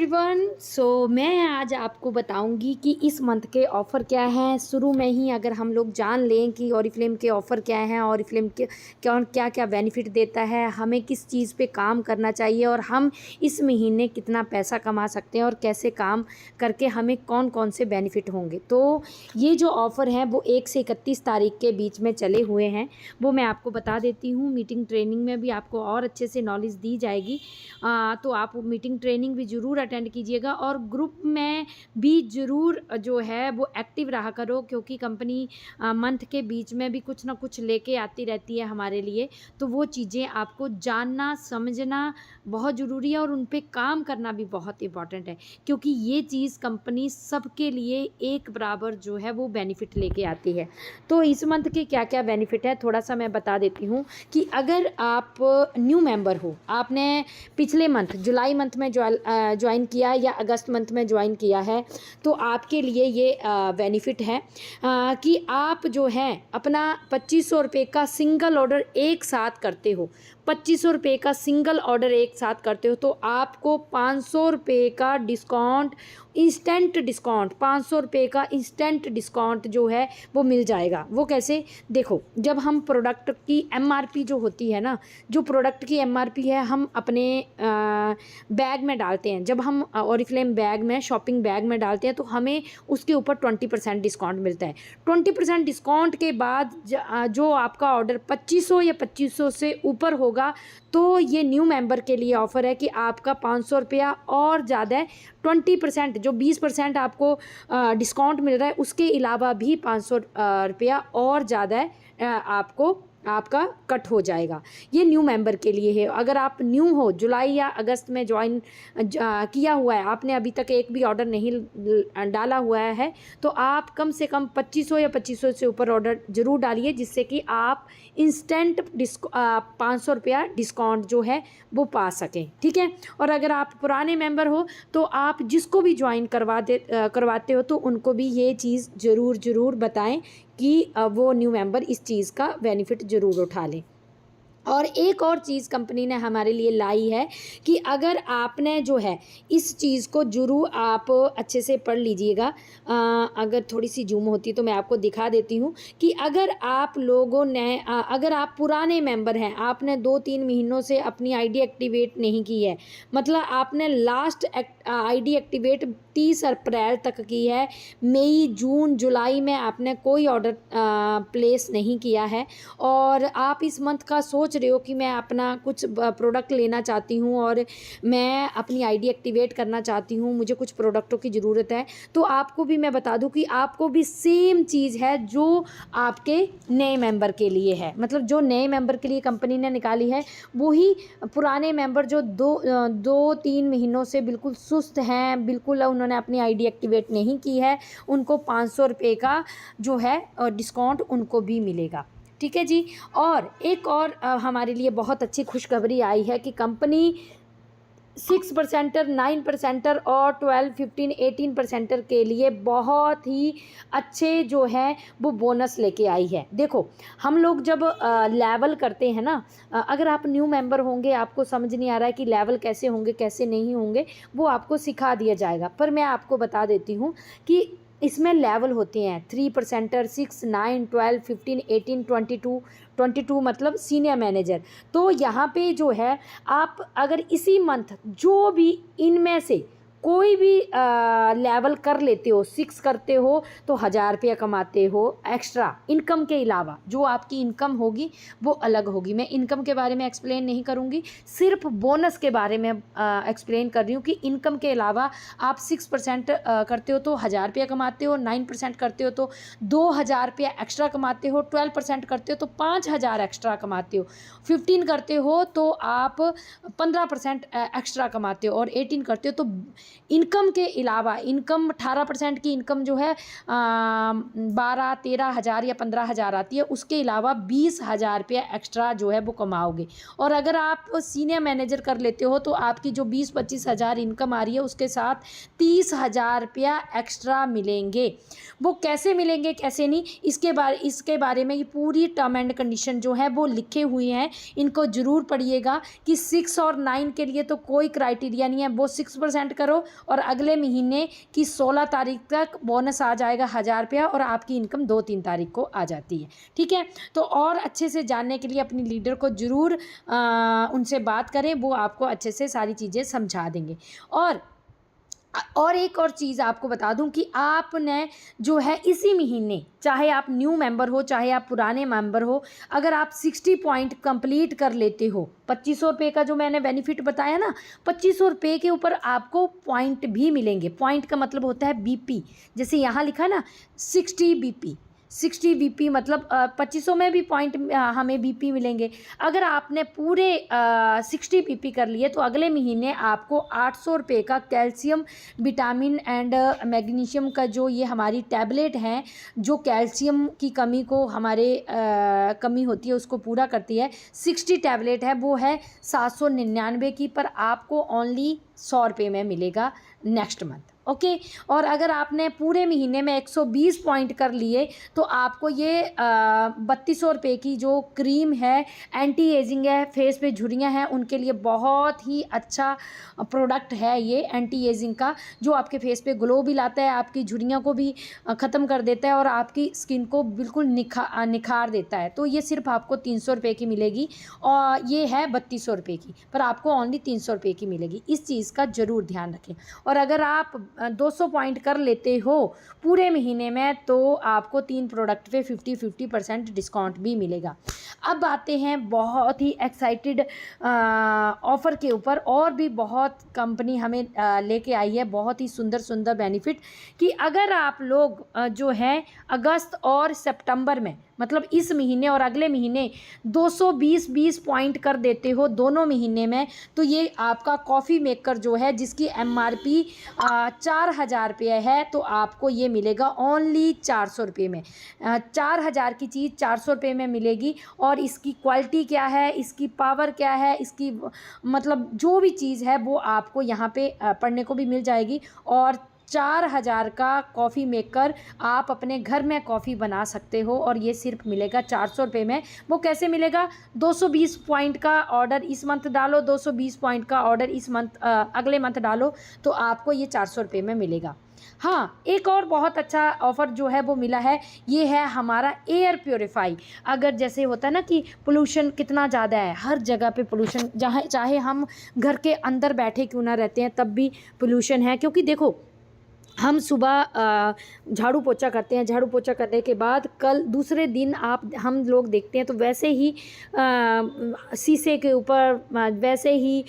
Everyone. मैं आज आपको बताऊंगी कि इस मंथ के ऑफ़र क्या हैं। शुरू में ही अगर हम लोग जान लें कि ऑरिफ्लेम के ऑफ़र क्या हैं, ऑरिफ्लेम के क्या क्या बेनिफिट देता है, हमें किस चीज़ पे काम करना चाहिए और हम इस महीने कितना पैसा कमा सकते हैं और कैसे काम करके हमें कौन कौन से बेनिफिट होंगे। तो ये जो ऑफ़र हैं वो 1 से 31 तारीख के बीच में चले हुए हैं, वो मैं आपको बता देती हूँ। मीटिंग ट्रेनिंग में भी आपको और अच्छे से नॉलेज दी जाएगी। तो आप मीटिंग ट्रेनिंग भी ज़रूर अटेंड कीजिएगा और ग्रुप में भी ज़रूर जो है वो एक्टिव रहा करो, क्योंकि कंपनी मंथ के बीच में भी कुछ ना कुछ लेके आती रहती है हमारे लिए। तो वो चीज़ें आपको जानना समझना बहुत ज़रूरी है और उन पे काम करना भी बहुत इम्पॉर्टेंट है, क्योंकि ये चीज़ कंपनी सबके लिए एक बराबर जो है वो बेनिफिट लेके आती है। तो इस मंथ के क्या क्या बेनिफिट है थोड़ा सा मैं बता देती हूँ कि अगर आप न्यू मेंबर हो, आपने पिछले मंथ जुलाई मंथ में ज्वाइन किया या अगस्त मंथ में ज्वाइन किया है, तो आपके लिए ये बेनिफिट है कि आप जो है अपना 2500 रुपये का सिंगल ऑर्डर एक साथ करते हो। 2500 रुपये का सिंगल ऑर्डर एक साथ करते हो तो आपको 500 रुपये का डिस्काउंट, इंस्टेंट डिस्काउंट, 500 रुपये का इंस्टेंट डिस्काउंट जो है वो मिल जाएगा। वो कैसे? देखो, जब हम प्रोडक्ट की एमआरपी जो होती है ना, जो प्रोडक्ट की एमआरपी है हम अपने बैग में डालते हैं। जब हम ऑरिफ्लेम बैग में, शॉपिंग बैग में डालते हैं तो हमें उसके ऊपर 20% डिस्काउंट मिलता है। 20% डिस्काउंट के बाद जो आपका ऑर्डर 2500 या 2500 से ऊपर होगा तो ये न्यू मेंबर के लिए ऑफ़र है कि आपका 500 रुपया और ज़्यादा है। 20% जो 20% आपको डिस्काउंट मिल रहा है उसके अलावा भी 500 रुपया और ज़्यादा है आपका कट हो जाएगा। ये न्यू मेंबर के लिए है। अगर आप न्यू हो, जुलाई या अगस्त में ज्वाइन किया हुआ है, आपने अभी तक एक भी ऑर्डर नहीं डाला हुआ है, तो आप कम से कम 2500 या 2500 से ऊपर ऑर्डर ज़रूर डालिए, जिससे कि आप इंस्टेंट 500 रुपया डिस्काउंट जो है वो पा सकें। ठीक है। और अगर आप पुराने मेंबर हो तो आप जिसको भी ज्वाइन करवाते हो तो उनको भी ये चीज़ ज़रूर बताएं कि वो न्यू मेंबर इस चीज़ का बेनिफिट ज़रूर उठा लें। और एक और चीज़ कंपनी ने हमारे लिए लाई है कि अगर आपने जो है इस चीज़ को ज़रूर आप अच्छे से पढ़ लीजिएगा। अगर थोड़ी सी जूम होती तो मैं आपको दिखा देती हूँ कि अगर आप लोगों ने अगर आप पुराने मेंबर हैं, आपने 2-3 महीनों से अपनी आईडी एक्टिवेट नहीं की है, मतलब आपने लास्ट आईडी एक्टिवेट 30 अप्रैल तक की है, मई जून जुलाई में आपने कोई ऑर्डर प्लेस नहीं किया है और आप इस मंथ का सोच रहे हो कि मैं अपना कुछ प्रोडक्ट लेना चाहती हूँ और मैं अपनी आईडी एक्टिवेट करना चाहती हूँ, मुझे कुछ प्रोडक्टों की ज़रूरत है, तो आपको भी मैं बता दूँ कि आपको भी सेम चीज़ है जो आपके नए मेंबर के लिए है। मतलब जो नए मेंबर के लिए कंपनी ने निकाली है वही पुराने मेंबर जो 2-3 महीनों से बिल्कुल सुस्त हैं, बिल्कुल उन्होंने अपनी आईडी एक्टिवेट नहीं की है, उनको 500 रुपये का जो है डिस्काउंट उनको भी मिलेगा। ठीक है जी। और एक और हमारे लिए बहुत अच्छी खुशखबरी आई है कि कंपनी 6%, 9% और 12, 15, 18% के लिए बहुत ही अच्छे जो है वो बोनस लेके आई है। देखो, हम लोग जब लेवल करते हैं ना, अगर आप न्यू मेंबर होंगे, आपको समझ नहीं आ रहा है कि लेवल कैसे होंगे कैसे नहीं होंगे, वो आपको सिखा दिया जाएगा। पर मैं आपको बता देती हूँ कि इसमें लेवल होते हैं 3%, 6, 9, 12, 15, 18, 22 मतलब सीनियर मैनेजर। तो यहाँ पे जो है आप अगर इसी मंथ जो भी इनमें से कोई भी लेवल कर लेते हो, 6 करते हो तो 1000 रुपया कमाते हो एक्स्ट्रा इनकम के अलावा। जो आपकी इनकम होगी वो अलग होगी। मैं इनकम के बारे में एक्सप्लेन नहीं करूँगी, सिर्फ बोनस के बारे में एक्सप्लेन कर रही हूँ कि इनकम के अलावा आप 6% करते हो तो 1000 रुपया कमाते हो, 9% करते हो तो 2000 रुपया एक्स्ट्रा कमाते हो, 12% करते हो तो 5000 एक्स्ट्रा कमाते हो, 15 करते हो तो आप 15% एक्स्ट्रा कमाते हो और 18 करते हो तो इनकम के अलावा, इनकम 18% की इनकम जो है 12-13 हज़ार या 15 हज़ार आती है, उसके अलावा 20,000 रुपया एक्स्ट्रा जो है वो कमाओगे। और अगर आप सीनियर मैनेजर कर लेते हो तो आपकी जो 20-25 हज़ार इनकम आ रही है उसके साथ 30,000 रुपया एक्स्ट्रा मिलेंगे। वो कैसे मिलेंगे कैसे नहीं, इसके बारे में ये पूरी टर्म एंड कंडीशन जो है वो लिखे हुए हैं, इनको ज़रूर पढ़िएगा कि 6 और 9 के लिए तो कोई क्राइटेरिया नहीं है, वो 6% करो करो और अगले महीने की 16 तारीख तक बोनस आ जाएगा 1000 रुपया और आपकी इनकम 2-3 तारीख को आ जाती है। ठीक है, तो और अच्छे से जानने के लिए अपनी लीडर को ज़रूर उनसे बात करें, वो आपको अच्छे से सारी चीज़ें समझा देंगे। और एक और चीज़ आपको बता दूं कि आपने जो है इसी महीने, चाहे आप न्यू मेंबर हो चाहे आप पुराने मेंबर हो, अगर आप 60 पॉइंट कंप्लीट कर लेते हो, 2500 रुपये का जो मैंने बेनिफिट बताया ना, 2500 रुपये के ऊपर आपको पॉइंट भी मिलेंगे। पॉइंट का मतलब होता है बीपी, जैसे यहाँ लिखा ना 60 बीपी, 60 बीपी मतलब 2500 में भी पॉइंट हमें बीपी मिलेंगे। अगर आपने पूरे 60 बीपी कर लिए तो अगले महीने आपको 800 रुपये का कैल्शियम, विटामिन एंड मैग्नीशियम का जो ये हमारी टैबलेट हैं, जो कैल्शियम की कमी को हमारे कमी होती है उसको पूरा करती है, 60 टैबलेट है, वो है 799 की, पर आपको ओनली 100 रुपये में मिलेगा नेक्स्ट मंथ। ओके, और अगर आपने पूरे महीने में 120 पॉइंट कर लिए तो आपको ये 3200 रुपये की जो क्रीम है, एंटी एजिंग है, फेस पे झुर्रियाँ हैं उनके लिए बहुत ही अच्छा प्रोडक्ट है ये एंटी एजिंग का, जो आपके फेस पे ग्लो भी लाता है, आपकी झुर्रियाँ को भी ख़त्म कर देता है और आपकी स्किन को बिल्कुल निखार देता है। तो ये सिर्फ आपको 300 रुपये की मिलेगी और ये है 3200 रुपये की, पर आपको ओनली 300 रुपये की मिलेगी। इस चीज़ का ज़रूर ध्यान रखें। और अगर आप 200 पॉइंट कर लेते हो पूरे महीने में तो आपको 3 प्रोडक्ट पे 50% डिस्काउंट भी मिलेगा। अब आते हैं बहुत ही एक्साइटेड ऑफ़र के ऊपर। और भी बहुत कंपनी हमें लेके आई है बहुत ही सुंदर सुंदर बेनिफिट, कि अगर आप लोग जो है अगस्त और सितंबर में, मतलब इस महीने और अगले महीने 220 पॉइंट कर देते हो दोनों महीने में, तो ये आपका कॉफ़ी मेकर जो है जिसकी MRP 4000 रुपये है, तो आपको ये मिलेगा ओनली 400 रुपये में। 4000 की चीज़ 400 रुपये में मिलेगी। और इसकी क्वालिटी क्या है, इसकी पावर क्या है, इसकी मतलब जो भी चीज़ है वो आपको यहाँ पे पढ़ने को भी मिल जाएगी। और 4000 का कॉफ़ी मेकर आप अपने घर में कॉफ़ी बना सकते हो और ये सिर्फ मिलेगा 400 रुपये में। वो कैसे मिलेगा? 220 पॉइंट का ऑर्डर इस मंथ डालो, 220 पॉइंट का ऑर्डर इस मंथ अगले मंथ डालो, तो आपको ये 400 रुपये में मिलेगा। हाँ, एक और बहुत अच्छा ऑफ़र जो है वो मिला है, ये है हमारा एयर प्योरीफाई। अगर जैसे होता है ना कि पोल्यूशन कितना ज़्यादा है, हर जगह पे पोल्यूशन, जहाँ चाहे हम घर के अंदर बैठे क्यों ना रहते हैं तब भी पोल्यूशन है। क्योंकि देखो, हम सुबह झाड़ू पोछा करते हैं, झाड़ू पोछा करने के बाद कल दूसरे दिन हम लोग देखते हैं तो वैसे ही शीशे के ऊपर, वैसे ही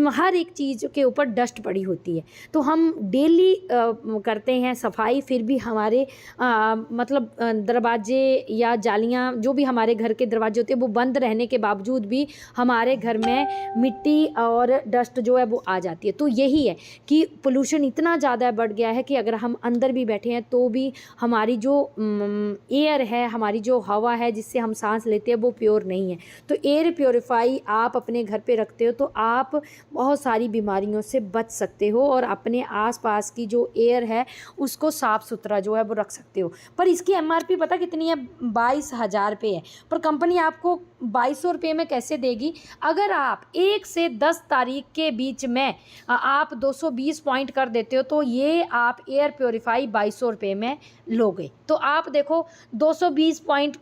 हर एक चीज़ के ऊपर डस्ट पड़ी होती है। तो हम डेली करते हैं सफाई, फिर भी हमारे मतलब दरवाजे या जालियाँ, जो भी हमारे घर के दरवाजे होते हैं वो बंद रहने के बावजूद भी हमारे घर में मिट्टी और डस्ट जो है वो आ जाती है। तो यही है कि पोल्यूशन इतना ज़्यादा बढ़ गया है कि अगर हम अंदर भी बैठे हैं तो भी हमारी जो एयर है, हमारी जो हवा है जिससे हम सांस लेते हैं वो प्योर नहीं है। तो एयर प्योरीफाई आप अपने घर पे रखते हो तो आप बहुत सारी बीमारियों से बच सकते हो और अपने आसपास की जो एयर है उसको साफ़ सुथरा जो है वो रख सकते हो। पर इसकी MRP पता कितनी है? 22,000 रुपये है। पर कंपनी आपको 2200 रुपये में कैसे देगी? अगर आप 1 से 10 तारीख के बीच में आप 220 पॉइंट कर देते हो तो ये आप एयर प्योरीफाई 2200 रुपये में लोगे। तो आप देखो 220 पॉइंट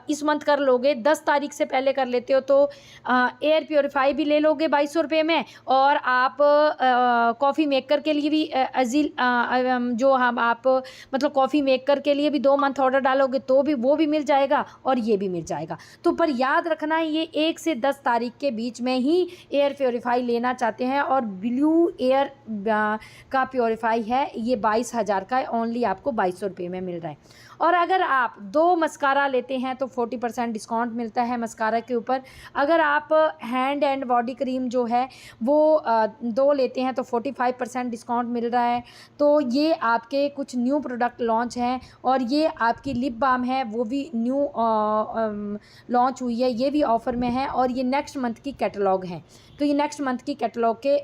इस मंथ कर लोगे, 10 तारीख से पहले कर लेते हो तो एयर प्योरीफाई भी ले लोगे 2200 रुपये में, और आप कॉफ़ी मेकर के लिए भी जो हम आप मतलब कॉफ़ी मेकर के लिए भी 2 मंथ ऑर्डर डालोगे तो भी वो भी मिल जाएगा और ये भी मिल जाएगा। तो पर याद रखना है ये 1 से 10 तारीख के बीच में ही एयर प्योरीफाई लेना चाहते हैं। और ब्लू एयर का प्योरीफाई है, ये 22,000 का है, ओनली आपको 2200 रुपये में मिल रहा है। और अगर आप 2 मस्कारा लेते हैं तो 40% डिस्काउंट मिलता है मस्कारा के ऊपर। अगर आप हैंड एंड बॉडी क्रीम जो है वो 2 लेते हैं तो 45% डिस्काउंट मिल रहा है। तो ये आपके कुछ न्यू प्रोडक्ट लॉन्च हैं। और ये आपकी लिप बाम है वो भी न्यू लॉन्च हुई है, ये भी ऑफ़र में है। और ये नेक्स्ट मंथ की कैटलॉग है, तो ये नेक्स्ट मंथ की कैटलॉग के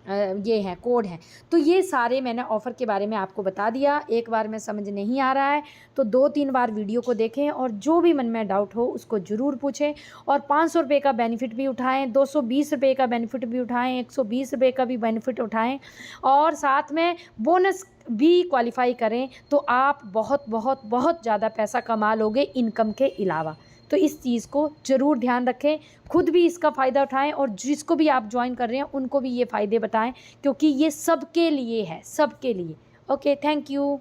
ये हैं कोड हैं। तो ये सारे मैंने ऑफ़र के बारे में आपको बता दिया। एक बार में समझ नहीं आ रहा है तो 2-3 बार वीडियो को देखें और जो भी मन में डाउट हो उसको ज़रूर पूछें और 500 रुपये का बेनिफिट भी उठाएँ, 220 रुपये का बेनिफिट भी उठाएँ, 120 रुपये का भी बेनिफिट उठाएँ और साथ में बोनस भी क्वालीफाई करें तो आप बहुत बहुत बहुत ज़्यादा पैसा कमा लोगे इनकम के अलावा। तो इस चीज़ को ज़रूर ध्यान रखें, खुद भी इसका फ़ायदा उठाएं और जिसको भी आप ज्वाइन कर रहे हैं उनको भी ये फ़ायदे बताएं क्योंकि ये सबके लिए है, सबके लिए। Okay, thank you.